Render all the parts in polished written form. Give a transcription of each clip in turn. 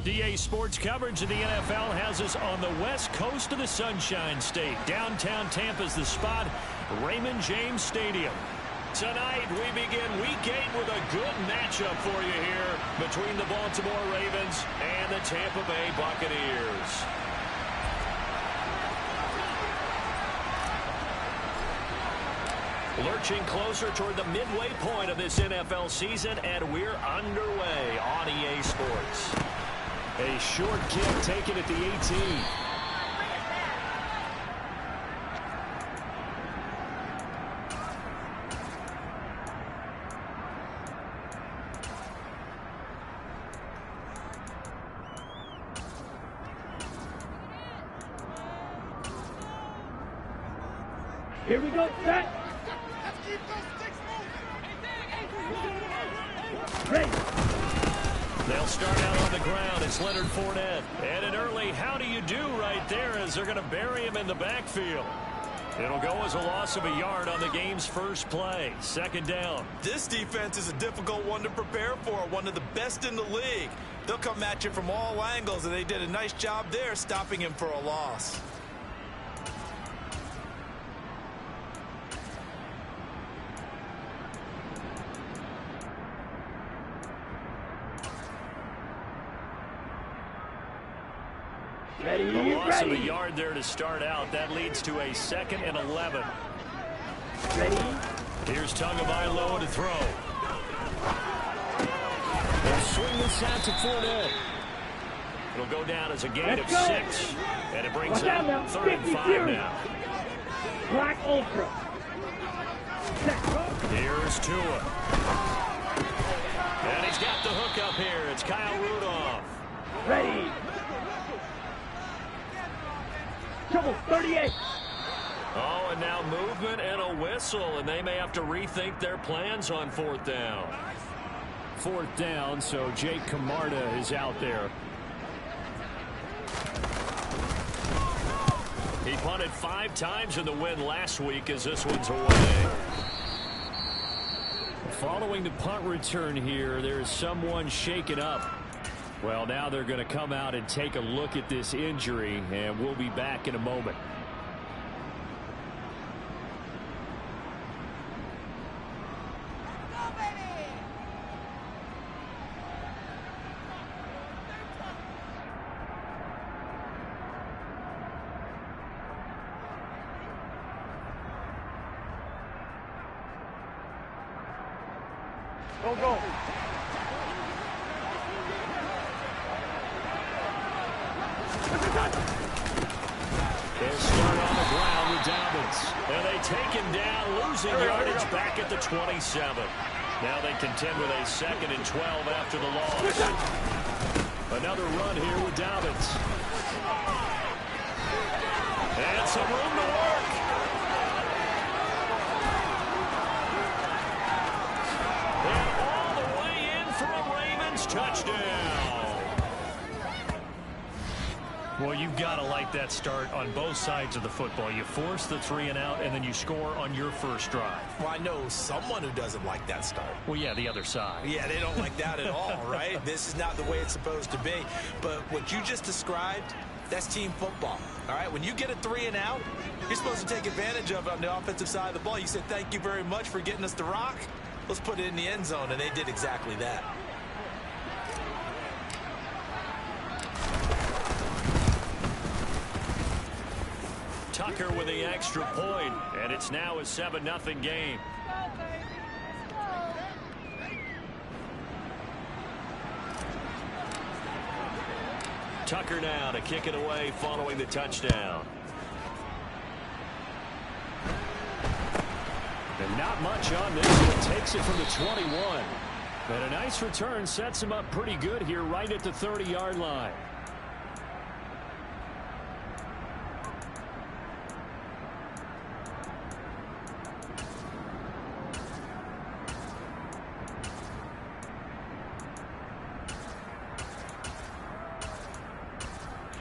EA Sports coverage of the NFL has us on the west coast of the Sunshine State. Downtown Tampa's the spot, Raymond James Stadium. Tonight, we begin Week 8 with a good matchup for you here between the Baltimore Ravens and the Tampa Bay Buccaneers. Lurching closer toward the midway point of this NFL season, and we're underway on EA Sports. A short kick taken at the 18. Here we go, set. Ready. They'll start out on the ground. It's Leonard Fournette. And an early how do you do right there as they're going to bury him in the backfield. It'll go as a loss of a yard on the game's first play. Second down. This defense is a difficult one to prepare for, one of the best in the league. They'll come at you from all angles, and they did a nice job there stopping him for a loss. Ready, A loss of a ready. yard there to start out. That leads to a 2nd and 11. Ready. Here's Tagovailoa to throw. They'll swing this out to Fournette. It'll go down as a gain Let's of go. 6. And it brings Watch out now. up 3rd and 5 50-0. now. Black Ultra. Set, go. Here's Tua. And he's got the hook up here. It's Kyle Rudolph. Ready. Trouble, 38. Oh, and now movement and a whistle, and they may have to rethink their plans on 4th down. 4th down, so Jake Camarda is out there. He punted 5 times in the win last week as this one's away. Following the punt return here, there's someone shaken up. Well, now they're going to come out and take a look at this injury, and we'll be back in a moment. Go, go. They'll start on the ground with Dobbins. And they take him down, losing yardage back at the 27. Now they contend with a 2nd and 12 after the loss. Another run here with Dobbins. And some room to work. And all the way in for a Ravens touchdown. Well, you've got to like that start on both sides of the football. You force the 3 and out, and then you score on your first drive. Well, I know someone who doesn't like that start. Well, yeah, the other side. Yeah, they don't like that at all, right? This is not the way it's supposed to be. But what you just described, that's team football, all right? When you get a 3 and out, you're supposed to take advantage of it on the offensive side of the ball. You said, thank you very much for getting us the rock. Let's put it in the end zone, and they did exactly that. Tucker with the extra point, and it's now a 7-0 game. Tucker now to kick it away following the touchdown. And not much on this one. Takes it from the 21. And a nice return sets him up pretty good here right at the 30-yard line.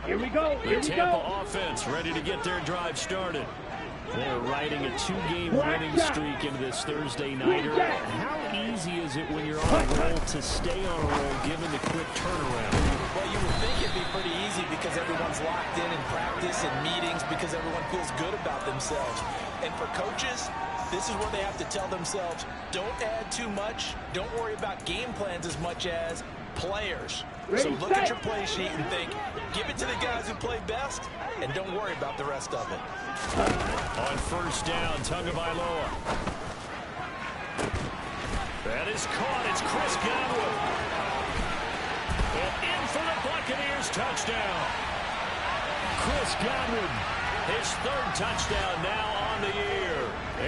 Here we go. Here The we Tampa go. offense ready to get their drive started. They're riding a 2-game winning streak into this Thursday nighter. How easy is it when you're on a roll to stay on a roll given the quick turnaround? Well, you would think it'd be pretty easy because everyone's locked in practice and meetings because everyone feels good about themselves. And for coaches, this is where they have to tell themselves, don't add too much. Don't worry about game plans as much as players. So look at your play sheet and think, give it to the guys who play best, and don't worry about the rest of it. On first down, Tagovailoa. That is caught. It's Chris Godwin. And in for the Buccaneers touchdown. Chris Godwin, his 3rd touchdown now on the year.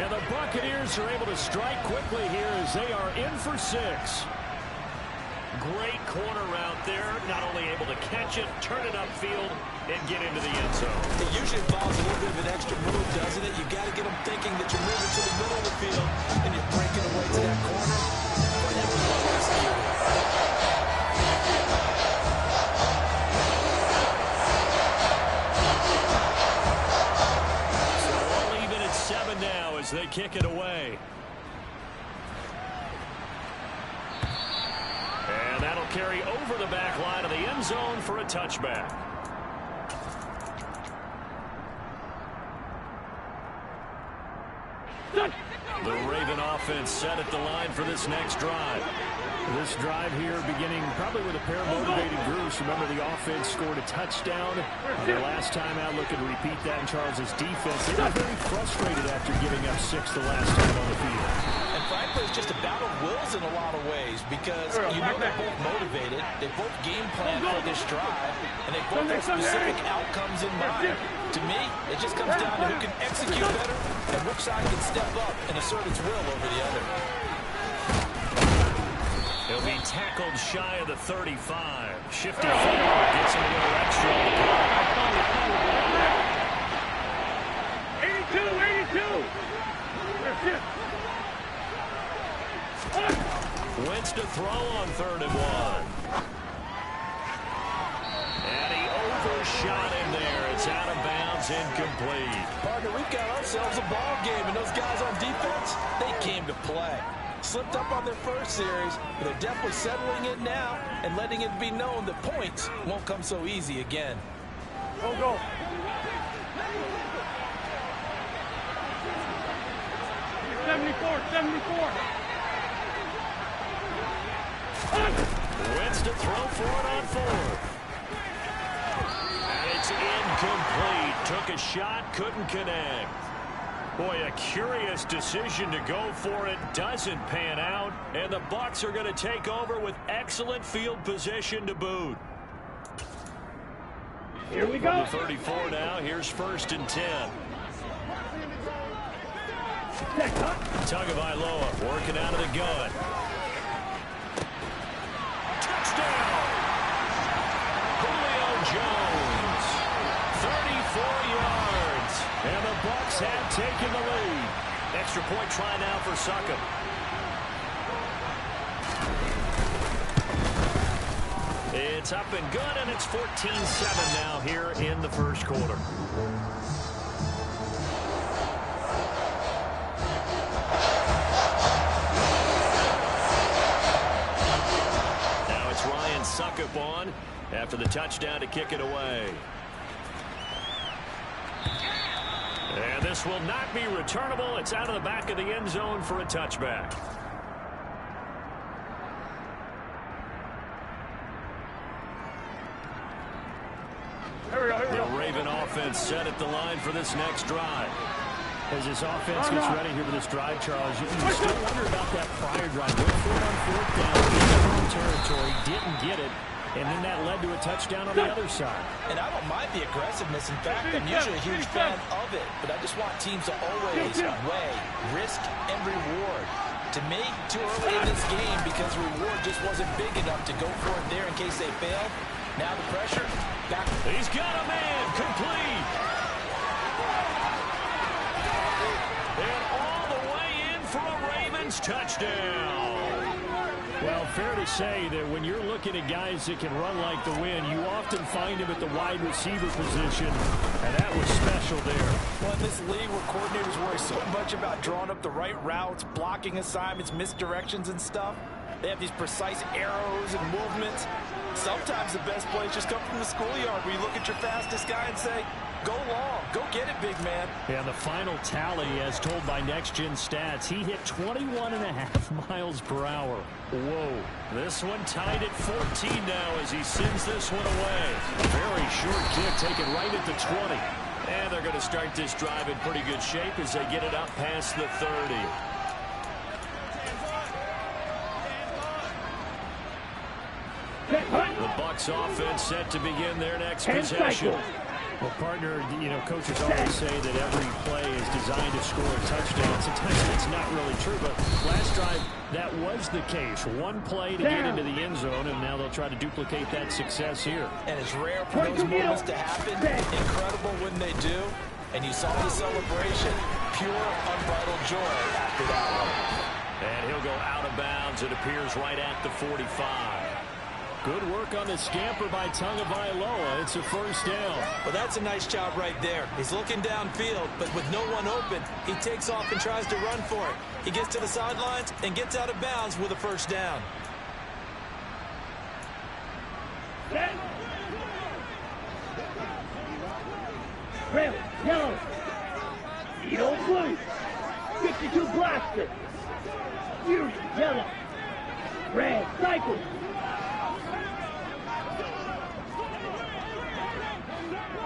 And the Buccaneers are able to strike quickly here as they are in for 6. Great corner route there. Not only able to catch it, turn it upfield, and get into the end zone. It usually involves a little bit of an extra move, doesn't it? You got to get them thinking that you're moving to the middle of the field and you're breaking away to that corner. But that was well executed. So all even at 7 now as they kick it away. And that'll carry over the back line of the end zone for a touchback. The Raven offense set at the line for this next drive. This drive here beginning probably with a pair of motivated groups. Remember, the offense scored a touchdown. Their last time out looking to repeat that in Charles's defense. They were very frustrated after giving up 6 the last time on the field. And frankly, it's just a battle of wills in a lot of ways because you know they're both motivated. They both game plan for this drive, and they both have specific outcomes in mind. To me, it just comes down to who can execute better and which side can step up and assert its will over the other. He'll be tackled shy of the 35. Shifting forward, gets him a little extra on the play. 82. Wentz to throw on 3rd and 1. And he overshot him there. It's out of bounds, incomplete. Partner, we've got ourselves a ball game, and those guys on defense, they came to play. Slipped up on their first series, but they're definitely settling in now and letting it be known that points won't come so easy again. Go. 74. Wentz to throw for it on 4th. And it's incomplete. Took a shot, couldn't connect. Boy, a curious decision to go for it. Doesn't pan out. And the Bucs are going to take over with excellent field position to boot. Here we go. From the 34 now. Here's 1st and 10. Tagovailoa working out of the gun. Touchdown! Julio Jones. 34 yards. And the Bucs have taken the lead. Extra point try now for Succop. It's up and good, and it's 14-7 now here in the first quarter. Now it's Ryan Succop on after the touchdown to kick it away. And this will not be returnable. It's out of the back of the end zone for a touchback. The Raven offense set at the line for this next drive. As this offense gets ready here for this drive, Charles, you still wonder about that prior drive. Went for it on 4th down in their own territory, didn't get it, and then that led to a touchdown on the other side. And I don't mind the aggressiveness. In fact, I'm usually a huge fan of it, but I just want teams to always weigh risk and reward. To me, too early in this game because reward just wasn't big enough to go for it there in case they failed. Now the pressure, back. He's got a man, complete. And all the way in for a Ravens touchdown. Well, fair to say that when you're looking at guys that can run like the wind, you often find them at the wide receiver position, and that was special there. Well, in this league where coordinators worry so much about drawing up the right routes, blocking assignments, misdirections and stuff, they have these precise arrows and movements. Sometimes the best plays just come from the schoolyard where you look at your fastest guy and say, go long, go get it, big man. Yeah, the final tally, as told by Next Gen Stats, he hit 21.5 miles per hour. Whoa. This one tied at 14 now as he sends this one away. A very short kick taken right at the 20. And they're going to start this drive in pretty good shape as they get it up past the 30. The Bucs offense set to begin their next possession. Well, partner, you know, coaches always say that every play is designed to score a touchdown. Sometimes that's not really true, but last drive, that was the case. One play to get into the end zone, and now they'll try to duplicate that success here. And it's rare for those moments to happen. Incredible when they do. And you saw the celebration. Pure, unbridled joy after that one. And he'll go out of bounds. It appears right at the 45. Good work on the scamper by Tagovailoa. It's a first down. Well, that's a nice job right there. He's looking downfield, but with no one open, he takes off and tries to run for it. He gets to the sidelines and gets out of bounds with a first down. Red, yellow, yellow, blue, 52 blaster, huge yellow, red, cycle.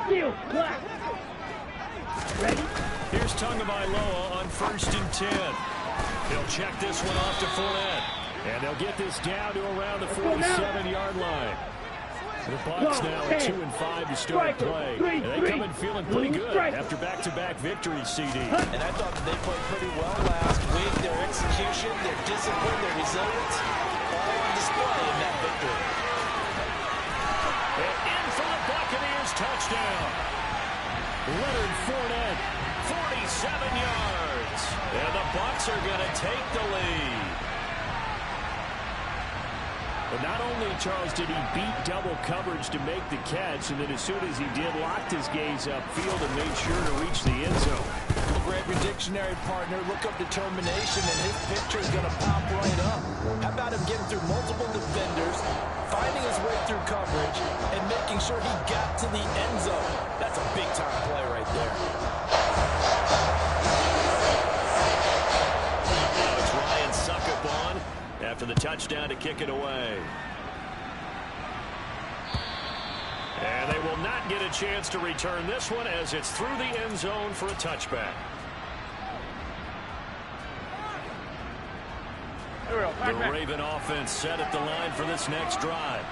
Steel, black. Ready? Here's Tagovailoa on 1st and 10. He'll check this one off to Fournette. And they'll get this down to around the 47-yard line. The Bucs now at 2 and 5 to start play. And they come in feeling pretty good after back-to-back victories, CD. And I thought they played pretty well last week. Their execution, their discipline, their resilience, all on display in that victory. And in for the Buccaneers touchdown. Leonard Fournette, 47 yards. And the Bucs are going to take the lead. But not only, Charles, did he beat double coverage to make the catch, and then as soon as he did, locked his gaze upfield and made sure to reach the end zone. Well, grab your dictionary, partner, look up determination, and his picture is going to pop right up. How about him getting through multiple defenders, finding his way through coverage, and making sure he got to the end zone? That's a big-time play right there. Now it's Ryan Suckup on after the touchdown to kick it away. And they will not get a chance to return this one as it's through the end zone for a touchback. The Raven offense set at the line for this next drive.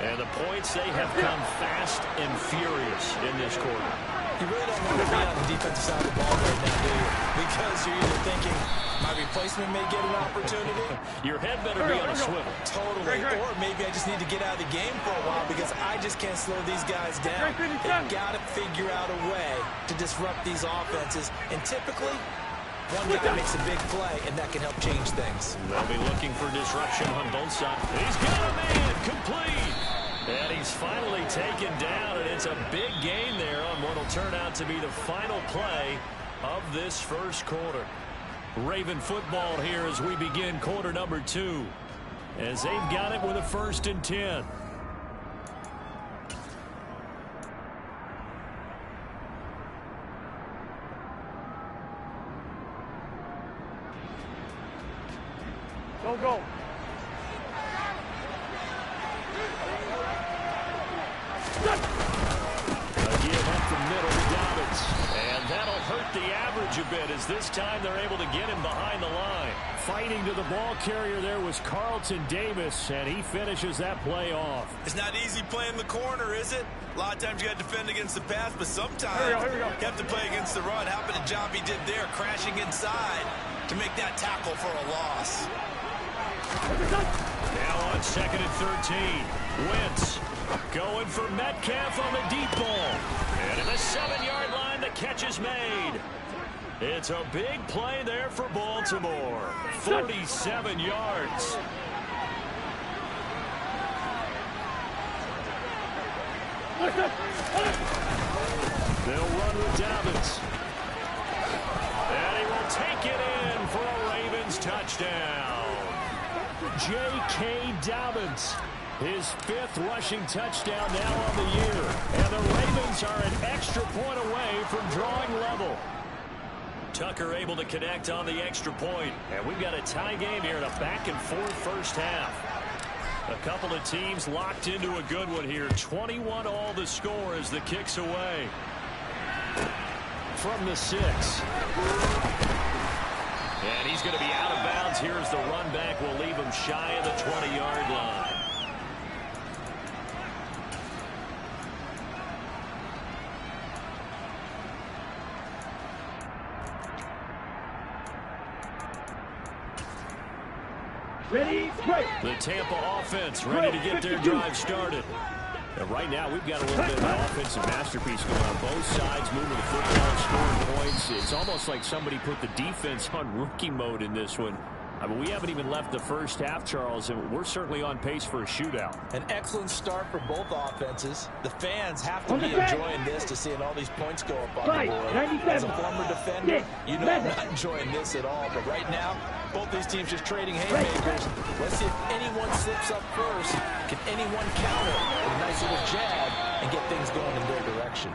And the points, they have come fast and furious in this quarter. You really don't want to be on the defensive side of the ball right now, do you? Because you're either thinking, my replacement may get an opportunity. Your head better be on a swivel. Totally. Or maybe I just need to get out of the game for a while because I just can't slow these guys down. They've got to figure out a way to disrupt these offenses. And typically, one guy makes a big play, and that can help change things. They'll be looking for disruption on both sides. He's got a man complete. And he's finally taken down, and it's a big gain there on what will turn out to be the final play of this first quarter. Raven football here as we begin quarter number 2. As they've got it with a 1st and 10. Go. Again up the middle to Dobbins. And that'll hurt the average a bit as this time they're able to get him behind the line. Fighting to the ball carrier there was Carlton Davis, and he finishes that play off. It's not easy playing the corner, is it? A lot of times you got to defend against the pass, but sometimes Here we go. you have to play against the run. How about the job he did there, crashing inside to make that tackle for a loss? Now on 2nd and 13. Wentz going for Metcalf on the deep ball. And in the 7-yard line, the catch is made. It's a big play there for Baltimore. 47 yards. They'll run with Dobbins. And he will take it in for a Ravens touchdown. J.K. Dobbins, his 5th rushing touchdown now on the year. And the Ravens are an extra point away from drawing level. Tucker able to connect on the extra point. And we've got a tie game here in a back-and-forth first half. A couple of teams locked into a good one here. 21-all the score as the kick's away. From the 6. And he's going to be out of bounds. Here's the run back. Will leave him shy of the 20-yard line. Ready, break. The Tampa offense ready to get their drive started. And right now, we've got a little bit of an offensive masterpiece going on. Both sides moving the football, scoring points. It's almost like somebody put the defense on rookie mode in this one. I mean, we haven't even left the first half, Charles, and we're certainly on pace for a shootout. An excellent start for both offenses. The fans have to be enjoying this to seeing all these points go up on the board. As a former defender, you know I'm not enjoying this at all. But right now, both these teams just trading haymakers. Let's see if anyone slips up first. Can anyone counter with a nice little jab and get things going in their direction?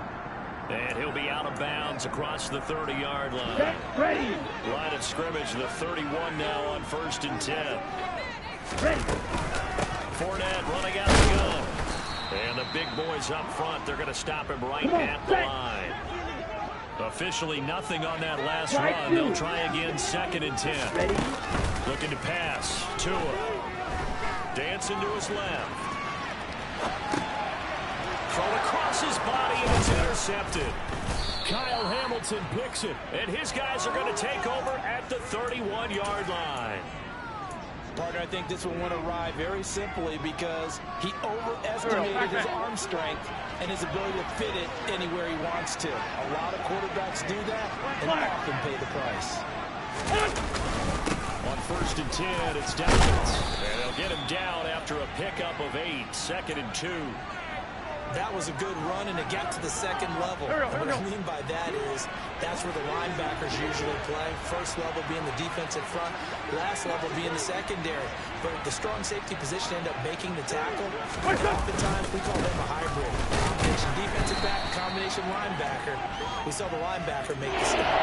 And he'll be out of bounds across the 30-yard line. Set, ready. Line of scrimmage, the 31 now on 1st and 10. Ready. Fournette running out the gun. And the big boys up front, they're going to stop him right at the line. Officially nothing on that last run. They'll try again 2nd and 10. Ready. Looking to pass. Tua. Dancing to his left. Thrown across his body, and it's intercepted. Kyle Hamilton picks it, and his guys are going to take over at the 31-yard line. Partner, I think this will want to ride very simply because he overestimated his arm strength and his ability to fit it anywhere he wants to. A lot of quarterbacks do that and often pay the price. On 1st and 10, it's Dobbins. And they'll get him down after a pickup of 8, 2nd and 2. That was a good run, and it got to the 2nd level. And what I mean by that is that's where the linebackers usually play. First level being the defensive front, last level being the secondary. But the strong safety position end up making the tackle. Oftentimes, we call them a hybrid. Combination defensive back, combination linebacker. We saw the linebacker make the stop.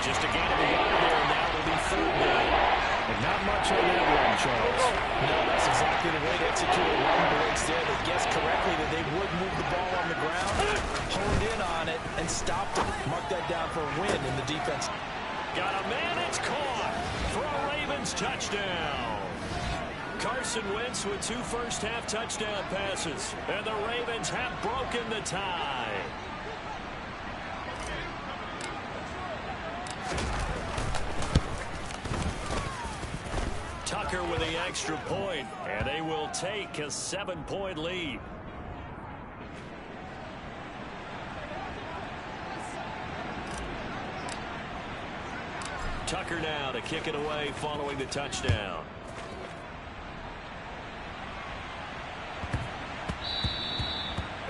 Just a gain of a yard there, and now it'll be 3rd down. And not much on that run, Charles. No, that's exactly the way to execute a run blitz there. They guessed correctly that they would move the ball on the ground, honed in on it, and stopped it. Mark that down for a win in the defense. Got a man, it's caught for a Ravens touchdown. Carson Wentz with 2 first-half touchdown passes, and the Ravens have broken the tie. Tucker with the extra point, and they will take a 7-point lead. Tucker now to kick it away following the touchdown.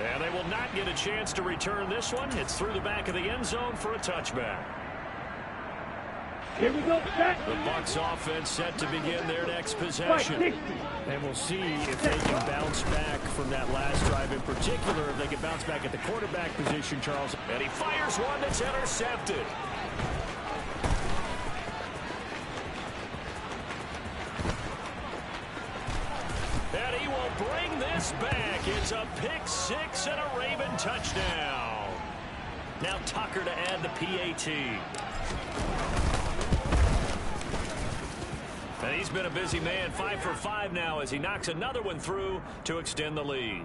And they will not get a chance to return this one. It's through the back of the end zone for a touchback. Here we go, set. The Bucs offense set to begin their next possession. And we'll see if they can bounce back from that last drive. In particular, if they can bounce back at the quarterback position, Charles. And he fires one that's intercepted. And he will bring this back. It's a pick 6 and a Raven touchdown. Now Tucker to add the PAT. And he's been a busy man, 5 for 5 now as he knocks another one through to extend the lead.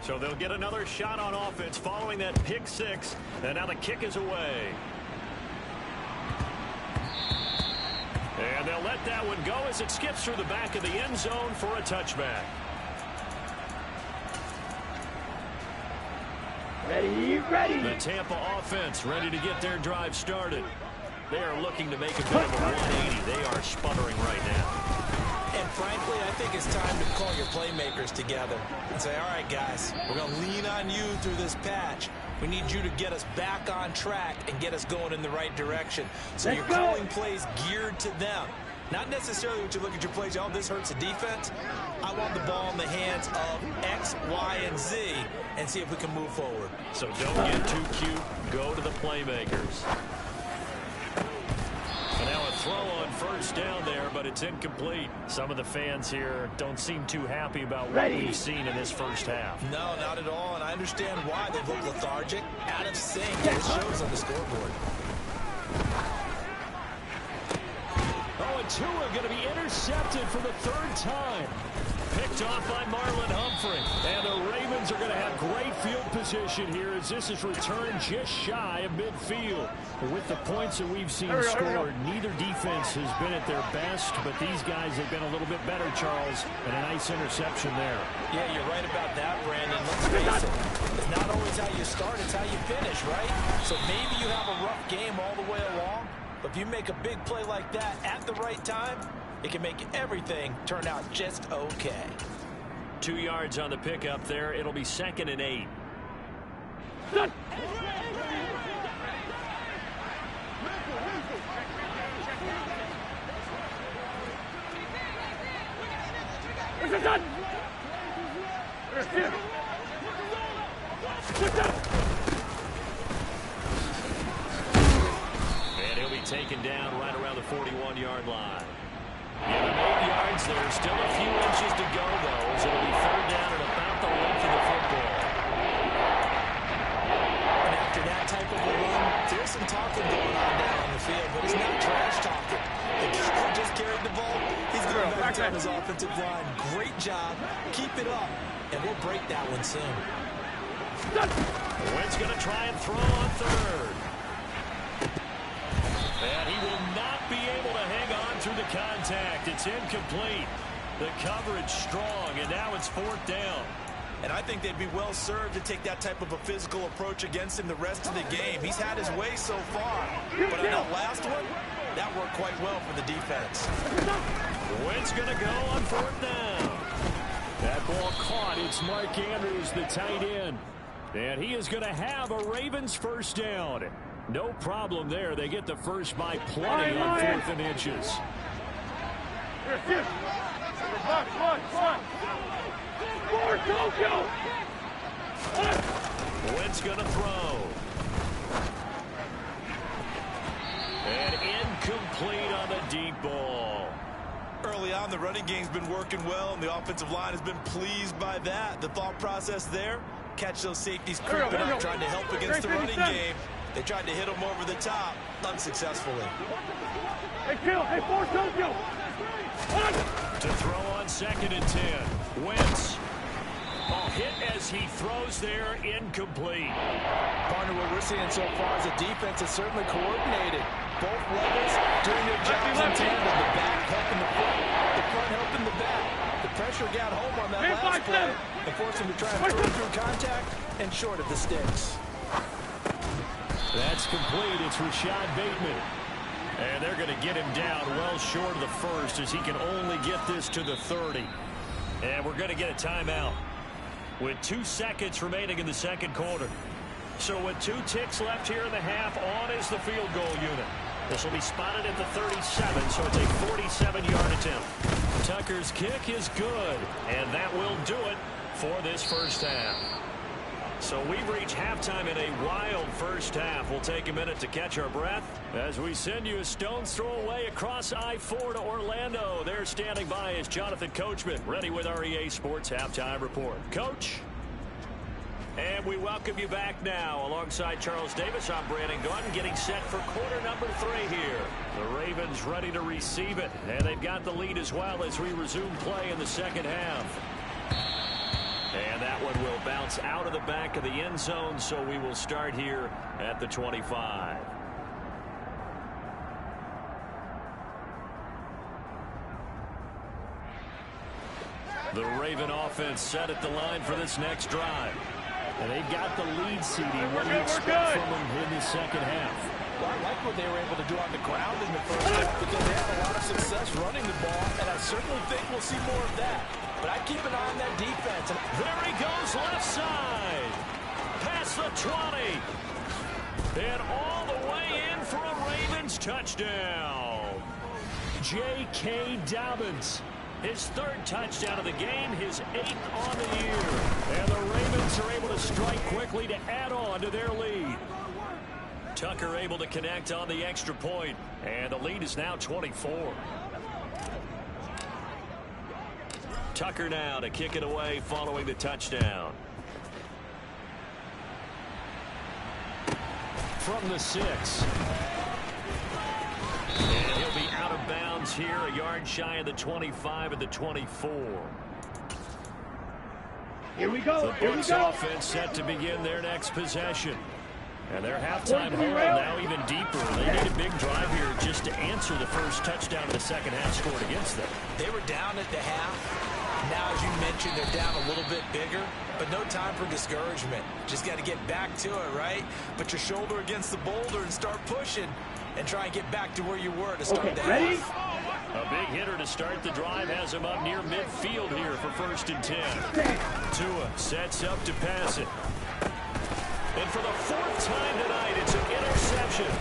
So they'll get another shot on offense following that pick 6, and now the kick is away. And they'll let that one go as it skips through the back of the end zone for a touchback. ready. The Tampa offense ready to get their drive started. They are looking to make a bit of a 180. They are sputtering right now. And frankly, I think it's time to call your playmakers together and say, all right, guys, we're going to lean on you through this patch. We need you to get us back on track and get us going in the right direction. So you're calling plays geared to them. Not necessarily when you look at your plays, oh, this hurts the defense. I want the ball in the hands of X, Y, and Z and see if we can move forward. So don't get too cute. Go to the playmakers. And now a throw on first down there, but it's incomplete. Some of the fans here don't seem too happy about what we've seen in this first half. No, not at all, and I understand why. They look lethargic, out of sync. It shows on the scoreboard. Oh, and Tua going to be intercepted for the third time. Picked off by Marlon Humphrey. And the Ravens are going to have great field position here as this is returned just shy of midfield. With the points that we've seen scored, neither defense has been at their best, but these guys have been a little bit better, Charles, and a nice interception there. Yeah, you're right about that, Brandon. Let's face it. It's not always how you start, it's how you finish, right? So maybe you have a rough game all the way along, but if you make a big play like that at the right time, it can make everything turn out just okay. 2 yards on the pickup there. It'll be 2nd and 8. And he'll be taken down right around the 41-yard line. Give him 8 yards there. Still a few inches to go, though, as it'll be 3rd down and about the length of the football. And after that type of a run, there's some talking going on down on the field, but it's not trash talking. The guy who just carried the ball, he's going to back down his offensive line. Great job. Keep it up, and we'll break that one soon. Wentz going to try and throw on 3rd. And he will not be able to hang on through the contact. It's incomplete. The coverage strong, and now it's 4th down. And I think they'd be well served to take that type of a physical approach against him the rest of the game. He's had his way so far. But on that last one, that worked quite well for the defense. Wentz going to go on 4th down. That ball caught. It's Mark Andrews, the tight end. And he is going to have a Ravens first down. No problem there. They get the first by plenty on 4th and inches. Wentz going to throw. And incomplete on the deep ball. Early on, the running game's been working well, and the offensive line has been pleased by that. The thought process there, catch those safeties creeping up, trying to help against the running game. They tried to hit him over the top, unsuccessfully. To throw on 2nd and 10. Wentz. Ball hit as he throws there, incomplete. Partner, what we're seeing so far is the defense is certainly coordinated. Both levels doing their jobs in tandem. The back helping the front helping the back. The pressure got home on that last play and forced him to try and throw through contact and short of the sticks. That's complete. It's Rashad Bateman. And they're going to get him down well short of the first as he can only get this to the 30. And we're going to get a timeout with 2 seconds remaining in the second quarter. So with 2 ticks left here in the half, on is the field goal unit. This will be spotted at the 37, so it's a 47-yard attempt. Tucker's kick is good, and that will do it for this first half. So we've reached halftime in a wild first half. We'll take a minute to catch our breath as we send you a stone's throw away across I-4 to Orlando. There standing by is Jonathan Coachman, ready with our EA Sports Halftime Report. Coach? And we welcome you back now. Alongside Charles Davis, I'm Brandon Gordon, getting set for quarter number 3 here. The Ravens ready to receive it, and they've got the lead as well as we resume play in the second half. And that one will bounce out of the back of the end zone, so we will start here at the 25. The Raven offense set at the line for this next drive. And they've got the lead, CD. What do you expect from them in the second half? Well, I like what they were able to do on the ground in the first half because they had a lot of success running the ball, and I certainly think we'll see more of that. But I keep an eye on that defense. There he goes, left side. Past the 20. And all the way in for a Ravens touchdown. J.K. Dobbins. His third touchdown of the game, his 8th on the year. And the Ravens are able to strike quickly to add on to their lead. Tucker able to connect on the extra point, and the lead is now 24. Tucker now to kick it away following the touchdown. From the 6. And he'll be out of bounds here, a yard shy of the 25 at the 24. Here we go. The Bucs offense set to begin their next possession. And their halftime hole now even deeper. They need a big drive here just to answer the first touchdown of the second half scored against them. They were down at the half. Now, as you mentioned, they're down a little bit bigger, but no time for discouragement. Just got to get back to it, right? Put your shoulder against the boulder and start pushing and try and get back to where you were to start the half. A big hitter to start the drive has him up near midfield here for 1st and 10. Tua sets up to pass it. And for the 4th time tonight, it's an interception.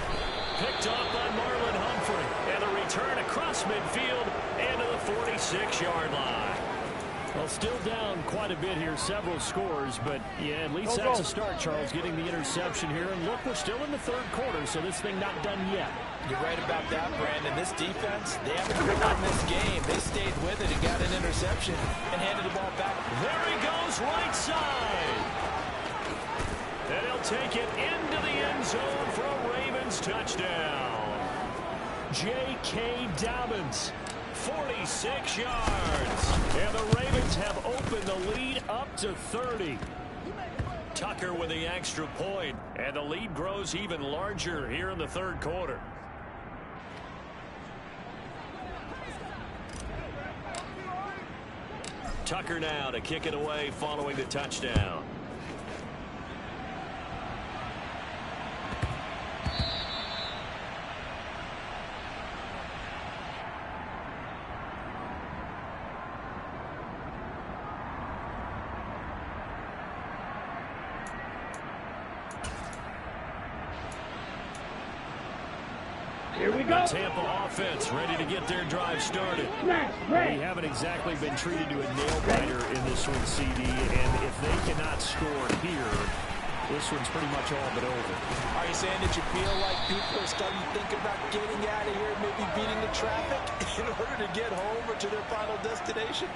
Picked off by Marlon Humphrey. And a return across midfield and to the 46-yard line. Well, still down quite a bit here, several scores, but yeah, at least that's a start, Charles, getting the interception here. And look, we're still in the 3rd quarter, so this thing not done yet. You're right about that, Brandon. This defense, they haven't won this game. They stayed with it and got an interception and handed the ball back. There he goes, right side. And he'll take it into the end zone for a Ravens touchdown. J.K. Dobbins, 46 yards. And the Ravens have opened the lead up to 30. Tucker with the extra point, and the lead grows even larger here in the 3rd quarter. Tucker now to kick it away following the touchdown. Here we go. The Tampa offense ready to get their drive started. We haven't exactly been treated to a nail-biter in this one, CD, and if they cannot score here, this one's pretty much all but over. Are you saying that you feel like people are starting to think about getting out of here, maybe beating the traffic in order to get home or to their final destination?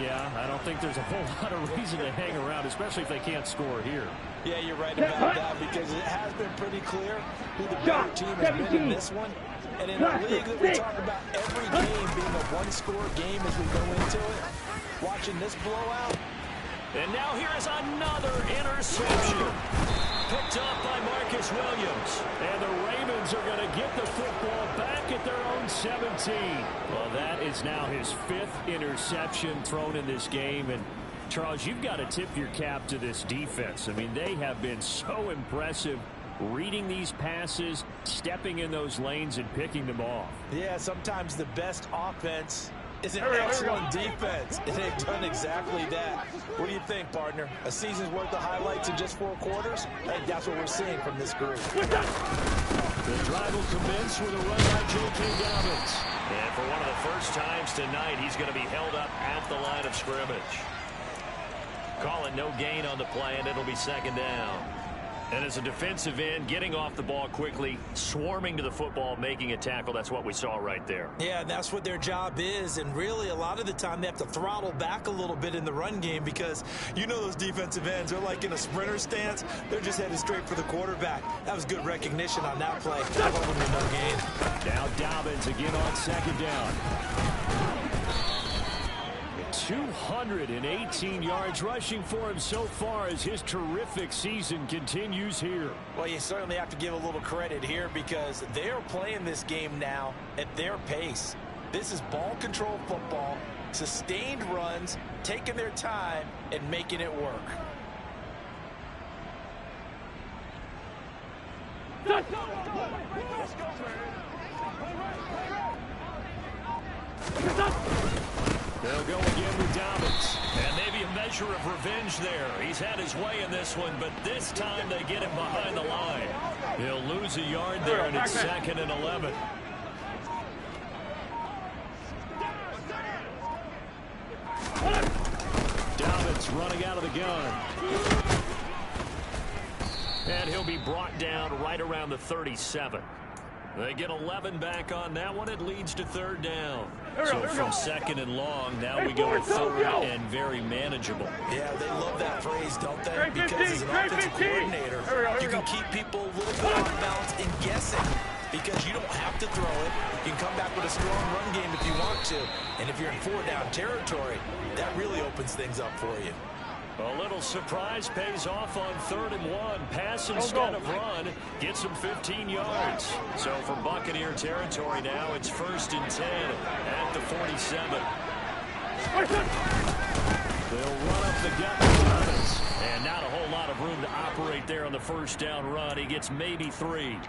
Yeah, I don't think there's a whole lot of reason to hang around, especially if they can't score here. Yeah, you're right about that because it has been pretty clear who the better team has been in this one. And in a league that we talk about every game being a one-score game as we go into it, watching this blowout. And now here is another interception. Picked up by Marcus Williams. And the Ravens are going to get the football back at their own 17. Well, that is now his 5th interception thrown in this game. And Charles, you've got to tip your cap to this defense. I mean, they have been so impressive reading these passes, stepping in those lanes, and picking them off. Yeah, sometimes the best offense is an excellent defense, and they've done exactly that. What do you think, partner? A season's worth of highlights in just 4 quarters? I think that's what we're seeing from this group. The drive will commence with a run by J.K. Dobbins. And for one of the first times tonight, he's going to be held up at the line of scrimmage. Calling no gain on the play, and it'll be 2nd down. And as a defensive end, getting off the ball quickly, swarming to the football, making a tackle, that's what we saw right there. Yeah, that's what their job is, and really a lot of the time they have to throttle back a little bit in the run game because you know those defensive ends, they're like in a sprinter stance. They're just headed straight for the quarterback. That was good recognition on that play. That would be no gain. Now Dobbins again on 2nd down. 218 yards rushing for him so far as his terrific season continues here. Well, you certainly have to give a little credit here because they're playing this game now at their pace. This is ball control football, sustained runs, taking their time, and making it work. They'll go again with Dobbins. And maybe a measure of revenge there. He's had his way in this one, but this time they get him behind the line. He'll lose a yard there, and it's 2nd and 11. Dobbins running out of the gun. And he'll be brought down right around the 37. They get 11 back on that one. It leads to 3rd down. So from 2nd and long, now we go with 3rd and very manageable. Yeah, they love that phrase, don't they? Because as an offensive coordinator, you can keep people a little bit off balance and guessing because you don't have to throw it. You can come back with a strong run game if you want to. And if you're in 4-down territory, that really opens things up for you. A little surprise pays off on 3rd and 1. Pass instead of run. Gets him 15 yards. So from Buccaneer territory now, it's 1st and 10 at the 47. They'll run up the gut with Dobbins. And not a whole lot of room to operate there on the 1st down run. He gets maybe 3.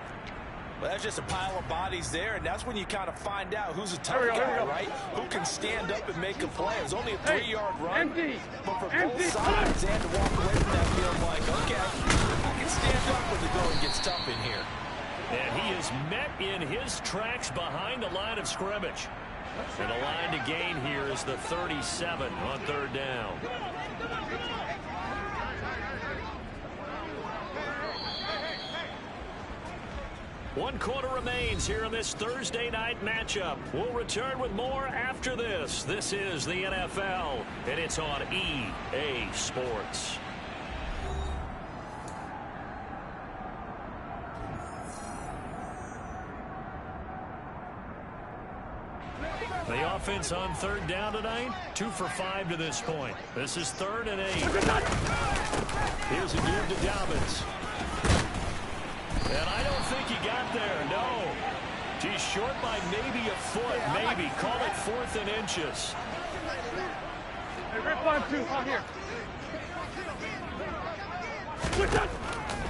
Well, that's just a pile of bodies there, and that's when you kind of find out who's a tough guy, right? Who can stand up and make a play. It was only a 3-yard run, but for both sides, they had to walk away from that feeling like, okay, I can stand up when the going gets tough in here. And he is met in his tracks behind the line of scrimmage. And the line to gain here is the 37 on 3rd down. One quarter remains here in this Thursday night matchup. We'll return with more after this. This is the NFL, and it's on EA Sports. The offense on 3rd down tonight, 2 for 5 to this point. This is 3rd and 8. Here's a give to Dobbins. And I don't think he got there, no. He's short by maybe a foot, maybe. Call it 4th and inches. Hey, rip on 2, on here.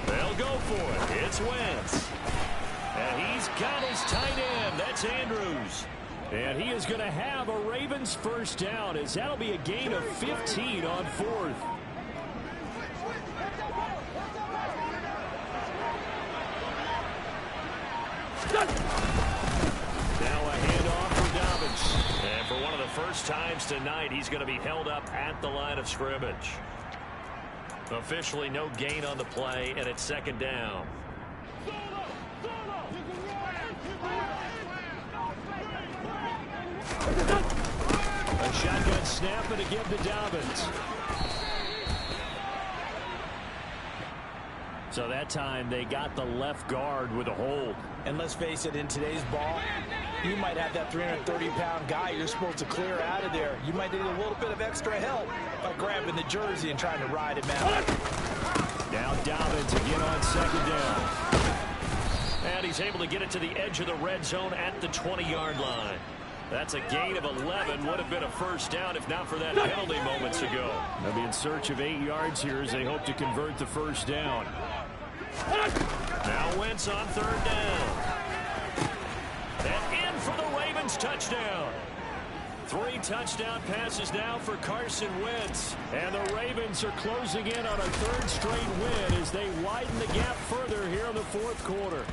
They'll go for it. It's Wentz. And he's got his tight end. That's Andrews. And he is going to have a Ravens 1st down, as that'll be a gain of 15 on 4th. Now a handoff for Dobbins. And for one of the first times tonight, he's going to be held up at the line of scrimmage. Officially no gain on the play, and it's 2nd down. A shotgun snap and a give to Dobbins. So that time they got the left guard with a hold. And let's face it, in today's ball, you might have that 330-pound guy you're supposed to clear out of there. You might need a little bit of extra help by grabbing the jersey and trying to ride him out. Now Dobbins again on 2nd down. And he's able to get it to the edge of the red zone at the 20-yard line. That's a gain of 11. Would have been a 1st down if not for that penalty moments ago. They'll be in search of 8 yards here as they hope to convert the 1st down. Now Wentz on 3rd down. And in for the Ravens touchdown. 3 touchdown passes now for Carson Wentz. And the Ravens are closing in on a 3rd straight win as they widen the gap further here in the 4th quarter.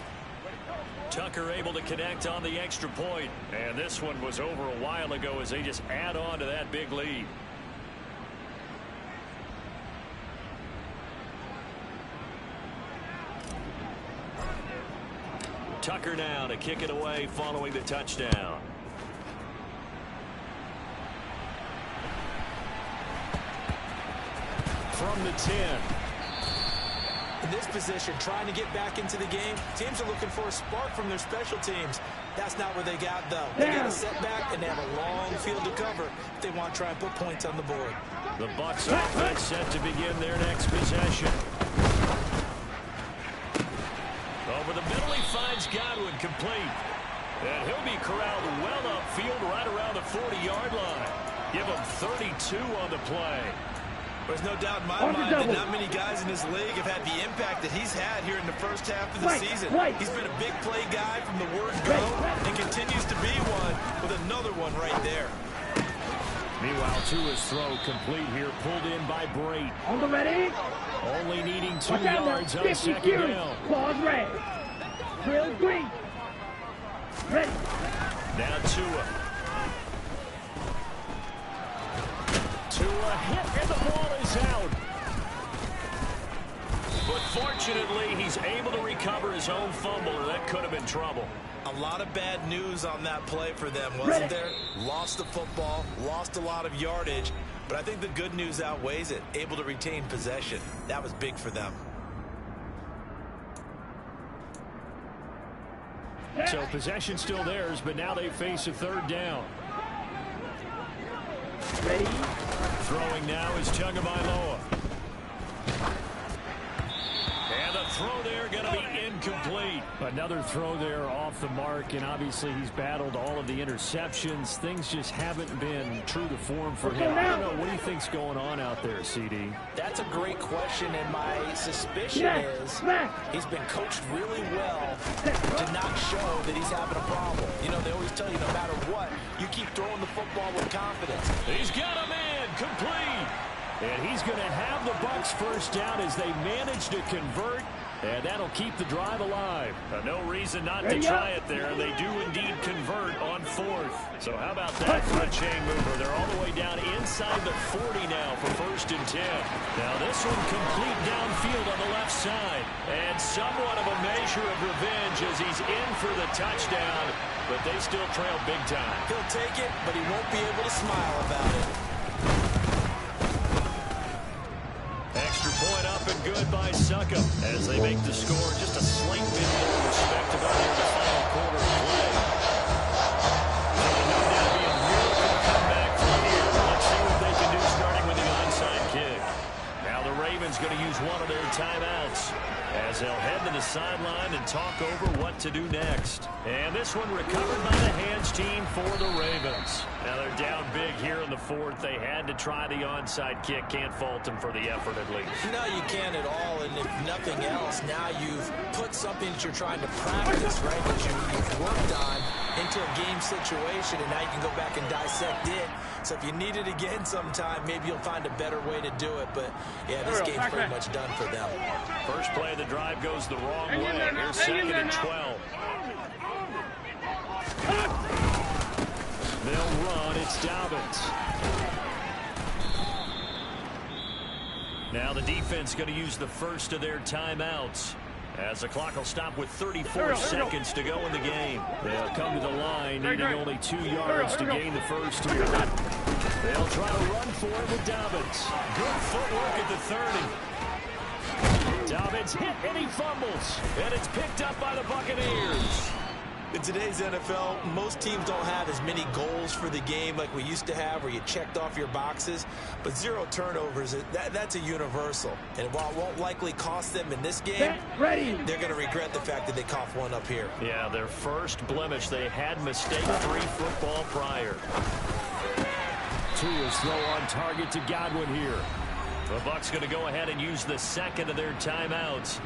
Tucker able to connect on the extra point. And this one was over a while ago as they just add on to that big lead. Tucker now to kick it away following the touchdown. From the 10. In this position, trying to get back into the game, teams are looking for a spark from their special teams. That's not what they got, though. They got a setback, and they have a long field to cover if they want to try and put points on the board. The Bucs offense set to begin their next possession. Over the middle, he finds Godwin complete. And he'll be corralled well upfield right around the 40-yard line. Give him 32 on the play. There's no doubt in my mind that not many guys in this league have had the impact that he's had here in the first half of the season. He's been a big play guy from the word go and continues to be one with another one right there. Meanwhile, Tua's throw complete here, pulled in by Brate. On the ready. Only needing 2 yards on second down. Claws red. Drill green. Ready. Now Tua. Tua hit and the ball is out. But fortunately, he's able to recover his own fumble, or that could have been trouble. A lot of bad news on that play for them, wasn't there? Lost the football, lost a lot of yardage, but I think the good news outweighs it. Able to retain possession. That was big for them. So possession still theirs, but now they face a third down. Ready. Throwing now is Tagovailoa. And the throw there going to be incomplete. Another throw there off the mark, and obviously he's battled all of the interceptions. Things just haven't been true to form for him. I don't know. What do you think's going on out there, CD? That's a great question, and my suspicion is he's been coached really well to not show that he's having a problem. You know, they always tell you no matter what, you keep throwing the football with confidence. He's got a man complete. And he's going to have the Bucs first down as they manage to convert. And that'll keep the drive alive. No reason not to try it there. They do indeed convert on fourth. So how about that for a chain mover? They're all the way down inside the 40 now for 1st and 10. Now this one complete downfield on the left side. And somewhat of a measure of revenge as he's in for the touchdown. But they still trail big time. He'll take it, but he won't be able to smile about it. Extra point up and good by Succop as they make the score just a slight bit more respectable here in the final quarter of play. So no doubt be a miracle comeback from here. Let's see what they can do starting with the onside kick. Now the Ravens going to use one of their timeouts as they'll head to the sideline and talk over what to do next. And this one recovered by the hands team for the Ravens. Now they're down big here in the 4th. They had to try the onside kick. Can't fault them for the effort at least. No, you can't at all. And if nothing else, now you've put something that you're trying to practice, right, that you've worked on into a game situation, and now you can go back and dissect it. So if you need it again sometime, maybe you'll find a better way to do it. But, yeah, this game's pretty much done for them. First play of the drive goes the wrong way. Here's 2nd and 12. They'll run. It's Dobbins. Now the defense going to use the first of their timeouts as the clock will stop with 34 seconds to go in the game. They'll come to the line needing only 2 yards to gain the first here. They'll try to run for it with Dobbins. Good footwork at the 30. Dobbins hit and he fumbles. And it's picked up by the Buccaneers. In today's NFL, most teams don't have as many goals for the game like we used to have where you checked off your boxes. But 0 turnovers, that's a universal. And while it won't likely cost them in this game, they're going to regret the fact that they coughed one up here. Yeah, their first blemish. They had mistake-free football prior. Tua's throw on target to Godwin here. The Bucs going to go ahead and use the second of their timeouts.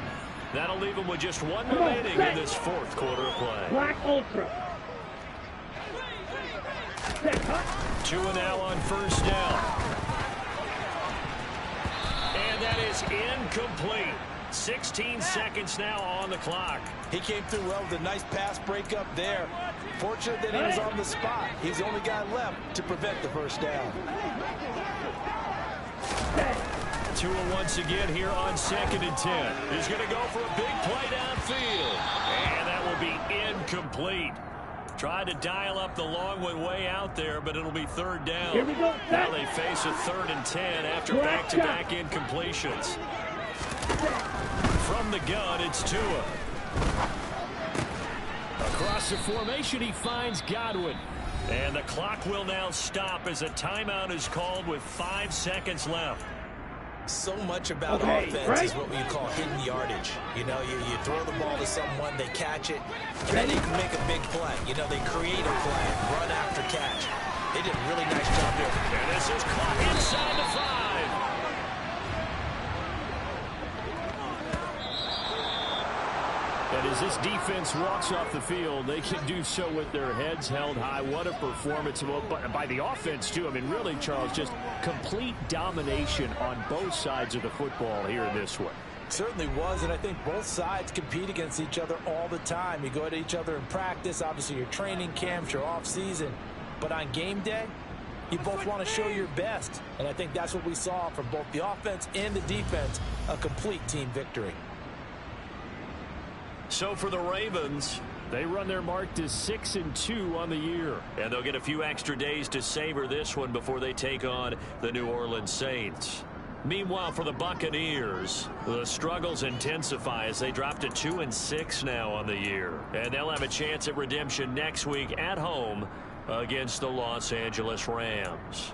That'll leave them with just one remaining in this 4th quarter of play. Black Ultra. Tua now on 1st down. And that is incomplete. 16 seconds now on the clock. He came through well with a nice pass breakup there. Fortunate that he was on the spot. He's the only guy left to prevent the first down. Tua once again here on 2nd and 10. He's going to go for a big play downfield. And that will be incomplete. Tried to dial up the long one way out there, but it'll be 3rd down. Here we go. Now they face a 3rd and 10 after back-to-back incompletions. From the gun, it's Tua. Across the formation, he finds Godwin. And the clock will now stop as a timeout is called with 5 seconds left. So much about offense is what we call hidden yardage. You know, you throw the ball to someone, they catch it, and then you can make a big play. You know, they create a play, run after catch. They did a really nice job there. And this is caught inside the 5. And as this defense walks off the field, they can do so with their heads held high. What a performance by the offense, too. I mean, really, Charles, just complete domination on both sides of the football here in this one. Certainly was, and I think both sides compete against each other all the time. You go at each other in practice, obviously your training camps, your off-season. But on game day, you both want to show your best. And I think that's what we saw from both the offense and the defense, a complete team victory. So for the Ravens, they run their mark to 6-2 on the year. And they'll get a few extra days to savor this one before they take on the New Orleans Saints. Meanwhile, for the Buccaneers, the struggles intensify as they drop to 2-6 now on the year. And they'll have a chance at redemption next week at home against the Los Angeles Rams.